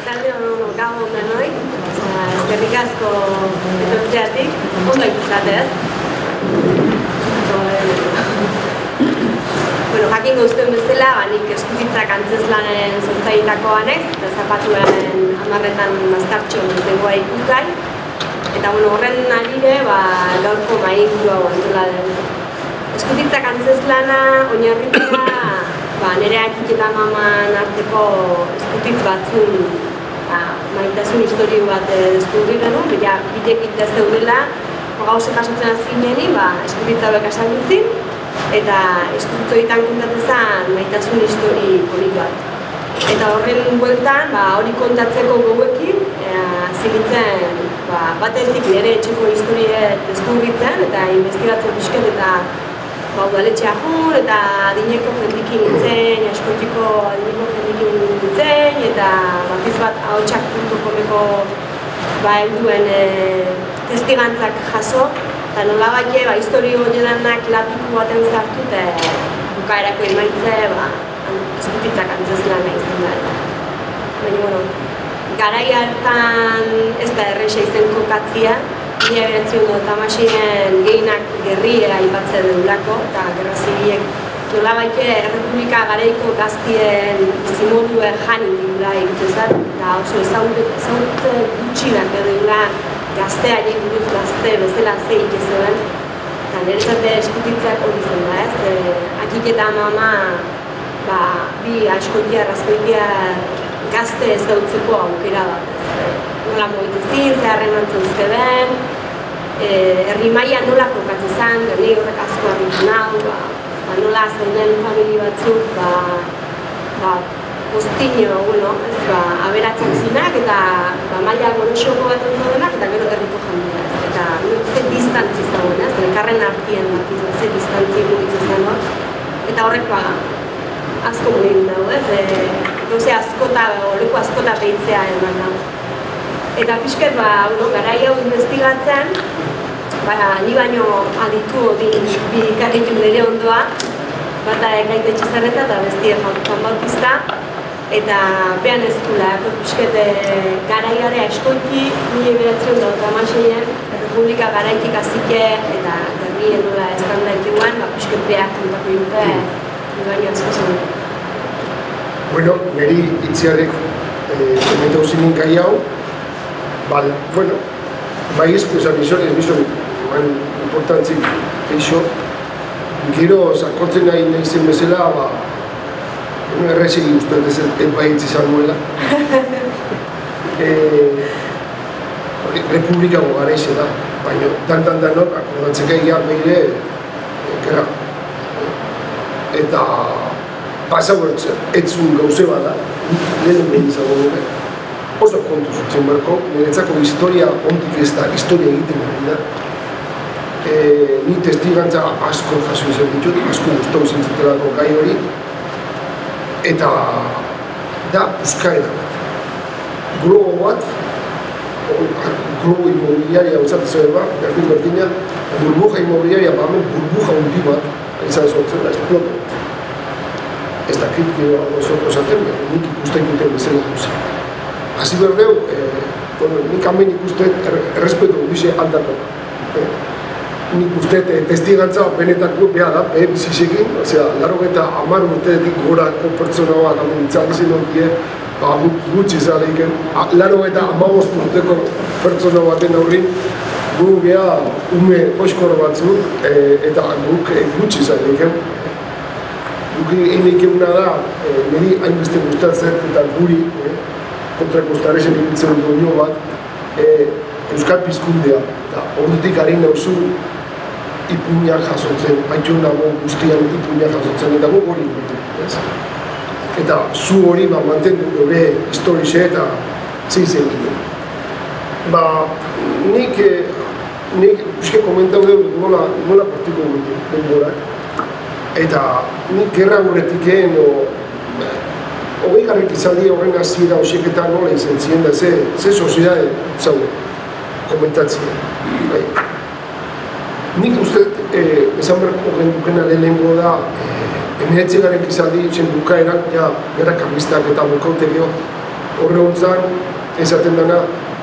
Arratsaldeon gabon denoi, eskerrik asko etortzeatik, ondo izatez. Jakingo uzten bezala, nik Eskutitzak antzezlanen sortzaileetakoa naiz, eta zapatuen hamarretan mazkartxo zegoa ikusgai. Eta horren harire, gaurko mainguru hau antola den. Eskutitzak antzezlana oinarritzea nire akik eta maman arteko eskutitz batzun maitasun historio bat deskubritu genuen, bidek ite zeudela, gauzek asotzen azkineni, eskutitza hauek asaldutzin, eta eskutitzoetan kontatezan maitasun histori polit bat. Eta horren bueltan, hori kontatzeko goguekin, zigitzen batetik nire etxeko historiet deskubritzen, eta investigatzen pixket eta udaletxea jun, eta adineko jendikin nintzen, askotiko adineko jendikin nintzen, eta bakiz bat ahotsak.comeko helduen testigantzak jaso, eta nola bate, historio jedanak lapiku baten zartu, eta bukaerako emaitze, Eskutitzak antzezlana izan da. Baina, garai hartan ez da erresa izen kokatzia, 1986 gehienak gerria aipatzen dugulako, eta gerra zibilek nolabait errepublika garaiko gaztien bizimoduen janin dugula egitezat, eta oso ezagut gutxinak dugula gazteari buruz gazte bezala zeik ez zuen, eta niretzate Eskutitzak hori zen da, ez? Akik eta mama bi askoitiar, azkoitiar gazte ez dautzeko aukera bat. Nola moitezin, zeharren antzuzke den, herri maila nola kokatzen zen, gani horrek asko harritzen hau, nola zeuden famili batzuk, postino, aberatzak zinak, eta maila gorosoko bat entzadenak, eta gero herriko jandela. Eta ze distantzi zagoen, elkarren artien bat, ze distantzi mugitzen zen hor. Eta horrek asko mugin dago, gauze askota, leku askota behitzea eman dago. Eta pixket, garai hau investigatzen, ni baino aditu bi ikarritu nire ondoa, bata Ekaite Etxezarreta eta bestia Juan Bautista, eta behan eskula, pixket garaiare askoiki, 1986-en, Errepublika garaitik azike, eta gerrien nola estanda ekiguan, pixket behar kontako dute, ni baino asko zen. Bueno, niri itziarek komentau zinin gai hau, bai esan nizon, importantzik eixo, gero sakontzen nahi zen bezala, errezegi usteet ez baitz izan nuela. Republikako gara izan da, baina danok akordatzeka egia behire gerra. Eta pasau etzun gauze bada, lehen behin izango dure. Oso kontu zutzen berko, niretzako historia ontik ez da, historia egiten gari da. Ni testigantza asko jaso izan ditut, asko guztau izan zutelako gai hori. Eta da buskaera bat. Globo bat, globo inmobiliaria usatzen bat, berdina, burbuja inmobiliaria bamen burbuja hundi bat, izan sortzen da, esploto. Ez da kritikio oso zaten, nik ikusten duten bezala duzen. Hasi berdeu, nik hamen ikustet errespetu bize aldako. Nik ustet testigantza benetako behar da, bizizekin, larogeta 10 urteetik gorako pertsona bat hamen itzalizen hori, gutxi zaleiken, larogeta 15 urteko pertsona baten aurrin, gu geha ume oskor batzuk, eta guk gutxi zaleiken. Guk einek eguna da, niri hainbeste gustatzen eta guri, kontrakostarezen ibiltzen doino bat, Euskal Pizkundea, eta ordutik harin nauzu ipuñak jasotzen, baitxo nago guztian ipuñak jasotzen, eta gu hori egiten. Eta zu hori mantendu gure historize eta zeizen ginen. Nik pixke komentau dugu nola partiko gure denborak. Eta nik gerra horretikeen, hogei garrik izaldi horren hasiera hosieketa nola izan ziren da, ze soziedade zaude, komentatzea. Nik uste, esan berko gendukena lehenengo da, 19 garrik izaldi zen bukaerak, gerra karlistak eta bukautekeo, horre hontzan, esaten dena,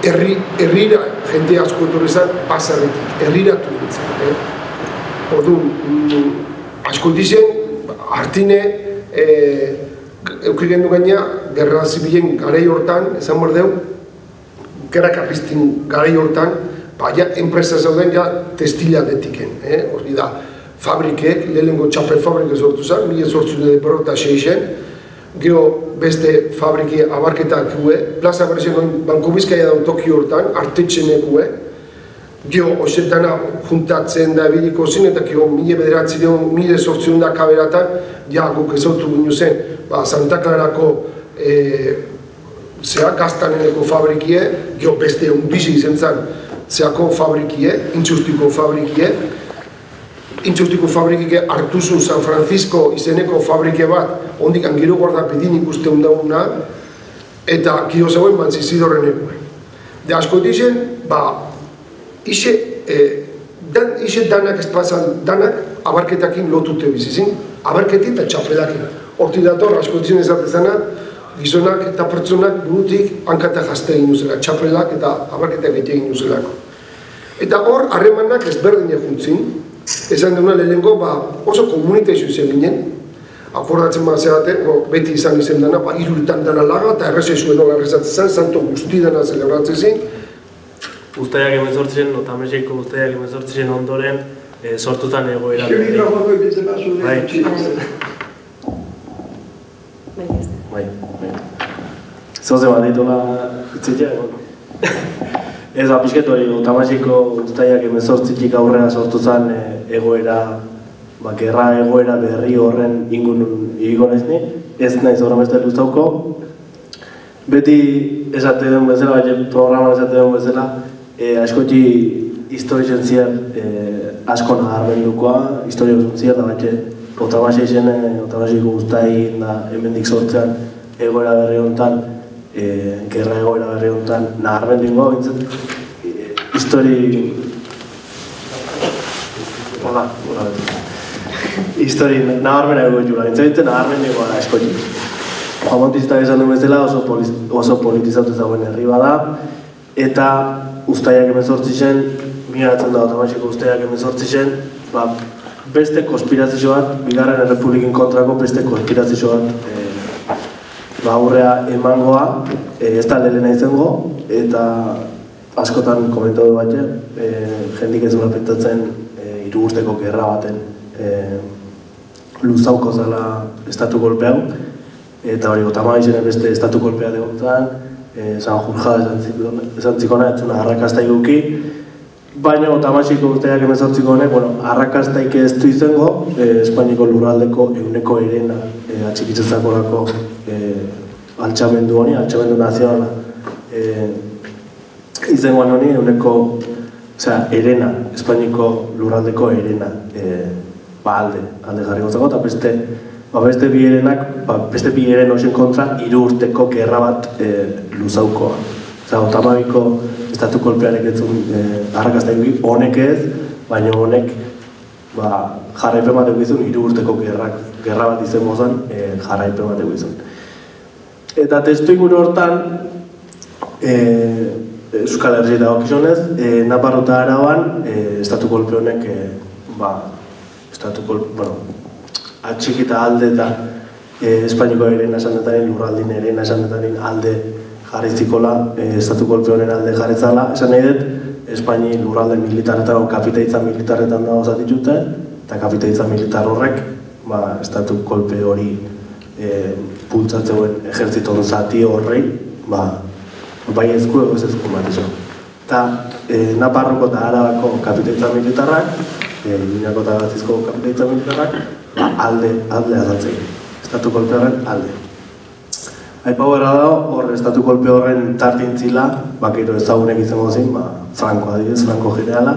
herrira jende asko etorri zen pasarretik, herriratu nintzen. Orduan, asko dizen, Artine, eukik gendu gaina, gerra zibilen garai hortan, esan bordeu, gerra karlistin garai hortan, ja, enpresa zauden, ja, testiladetiken. Hori da, fabrikek, lehenengo txapel fabrike sortu zen, 1806, gero beste fabriki abarketak gue, plaza berrezen Banko Bizkaia daun toki hortan, artetxenekue, gero osetana juntatzen da ebiliko zen, eta gero 1800 kaberatan, ja, guk ezautu ginu zen, Santa Clarako gaztaneneko fabrikie, gero beste undizi izen zen, zeako fabrikie, intxustiko fabrikie, intxustiko fabrikike Artuzu San Francisco izeneko fabrike bat, ondik angiro guardapidin ikuste undauna, eta gero zegoen Mantzizidorrenekuen. De asko dizen, ixe danak espazan, danak abarketakin lotute bizizin, abarketin eta txapelakin. Horti dator, asko dizen ezatezana, gizonak eta pertsonak burutik hankata jazte egin duzela, txapelak eta abarketak egin duzelako. Eta hor, harremanak ezberdine juntzin, esan duna lehenengo oso komunitaizu izen ginen, akordatzen bat zeate, beti izan izen dana, iruritan dana laga eta errezei zuen hola errezatzen zen, santo guzti dana zelebratzen zen. Uztaiak 18, Otameseiko Uztaiak 18 ondoren sortutan egoera berri. Bai. Zoze bat ditola itzitea, ez apisket hori, Otameseiko Uztaiak 18 aurrera sortu zen egoera, gerra egoera berri horren ingun igiko nahizni, ez naiz horren beste guztauko. Beti esate den bezala, programan esate den bezala, askoti historizen ziren asko nagarmendukoa, historio zuntziren da batxe Otameseiko Uztai hemendik sortzean egoera berri honetan, gerra egoera berri honetan nagarmendingoa bintzen. Histori nabarmena ego jula, bintzen nagarmendingoa da askoti. Juan Bautizitak esan duen bezala oso politizatu zagoen herri bada, eta Uztaiak 18 zen, migratzen da Otameseiko Uztaiak 18 zen, beste konspirazio bat, Bigarren Errepublikin kontrako beste konspirazio bat aurrea emangoa, ez da lehena izango, eta askotan komentatu batxe, jendik ez dura pentatzen 3 urteko gerra baten luzauko zela estatu kolpea, eta hori Otameseiko beste estatu kolpea degontzan, San Jurjada esan zikona, etzuna arrakasta iguki, baina Otameseiko Uztaiak 18 honek, arrakastaik ez du izango, Espainiko lurraldeko euneko herena atxikitzezakorako altxamendu honi, altxamendu nazionala izangoan honi, euneko herena, Espainiko lurraldeko herena alde jarri gotzako, eta beste bi herenak, beste bi heren hoxen kontra 3 urteko gerra bat luzaukoa. Otameseiko estatu kolpearek etzun arrakasta iguki, honek ez, baina honek jarraipen bat egizun 3 urteko gerra bat izango zen jarraipen bat egizun. Eta testu inguru hortan, Euskal Herri dagokizunez, Nafarroa eta Araban estatu kolpe honek atxikita alde eta Espainiko herena esanetaren, lurraldin herena esanetaren alde jarrizikola, estatu kolpe honen alde jarretzala. Esan nahi dut, Espaini lurralde militarretan, kapitaitza militarretan dago zatitute, eta kapitaitza militar horrek estatu kolpe hori bultzatzeuen ejertziton zati horrei, bai ezku ego ez ezku bat iso. Eta Nafarroko eta Arabako kapitaitza militarrak, Iruñako eta Gazizko kapitaitza militarrak, alde azaltzei, estatu kolpe horren alde. Aipau berra dago, hor estatu kolpe horren tartintzila, bakero ezagunek izango zen, Franco adibidez, Franco generala,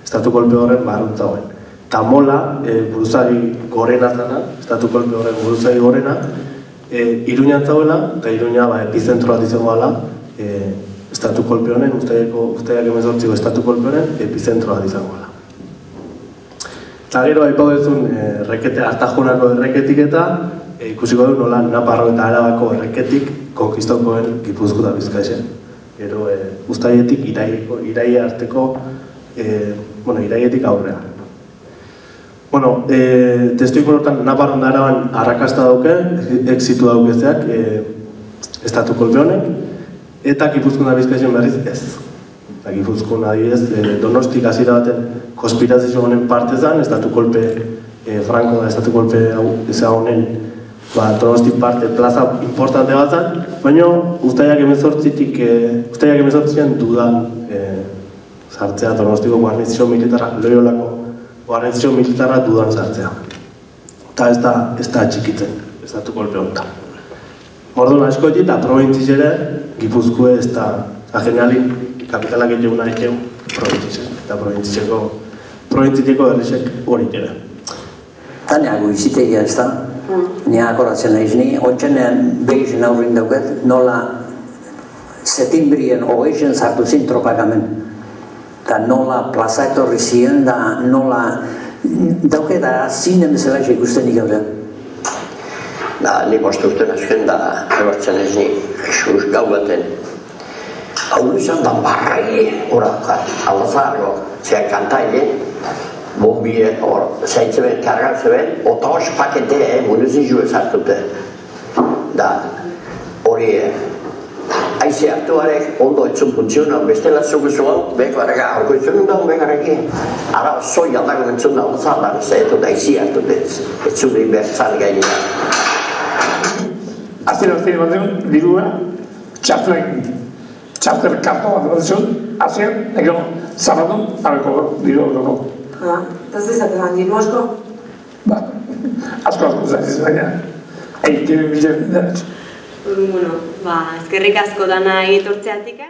estatu kolpe horren barruntza hoen. Eta mola, buruzari gorena zana, estatu kolpe horren buruzari gorena, Iruñan zauela, eta Iruña epizentroa izango ala, estatu kolpe honen, Uztaiak 18 estatu kolpe honen, epizentroa izango ala. Eta gero aipau duzun Artajonako erreketik eta ikusiko du nola Naparro eta Arabako erreketik konkistokoen Gipuzko eta Bizkaia. Gero uztailetik iraia arteko, iraietik aurrea. Bueno, testu ikonotan Naparron da Araban arrakasta dauke, exitu daukezeak estatu kolpe honek, eta Gipuzkoan da Bizkaian berriz ez. Eta Gipuzkoan adibidez, Donostik hasiera baten konspirazio honen parte zen, estatu kolpe Franco da estatu kolpe honen Donostik parte plaza importante bat zen, baina Uztailak 18an dudan sartzea Donostiko garnizio militarra, Loiolako garnizio militarra dudan sartzea. Eta ez da txikitzen, estatu kolpe honetan. Orduan askotik eta probintziere Gipuzkoa ez da generalin kapitalak eguna egeu probintzizen. Eta probintziteko errexek hori ere. Taneago izitegia ez da, nire akoratzen nahiz ni, otxenean behizen aurrin dauket, nola setimbrien hogeisen sartu zin tropakamen. Eta nola plaza etorri ziren, da nola dauket da zinen bezala ikusten ikauten. Da, nik ostuzten azken da, ebartzen ez ni, Jesus gau baten. Hau izan da barrai, alazarro, zeak kantaile, bombie, zaitze ben, kargatze ben, eta hos pakete, munizizio ezartute. Da, hori, aize hartuarek ondo etzun funtzionan, bestela zuguzuan, bekareka, horko itzun da, bekareki. Ara, zoi aldako entzun da, alazarra, zeetu da aize hartute, etzun egin behar zan gainean. Azten bat egun, dirua, txartel karto bat bat zuen, azten, ego, zabadun, abeko dirua doko. Eta ez dezaten, diru asko? Ba, asko zaiz, baina, egin bilen dut. Bueno, eskerrik asko dana egiturtzeatik.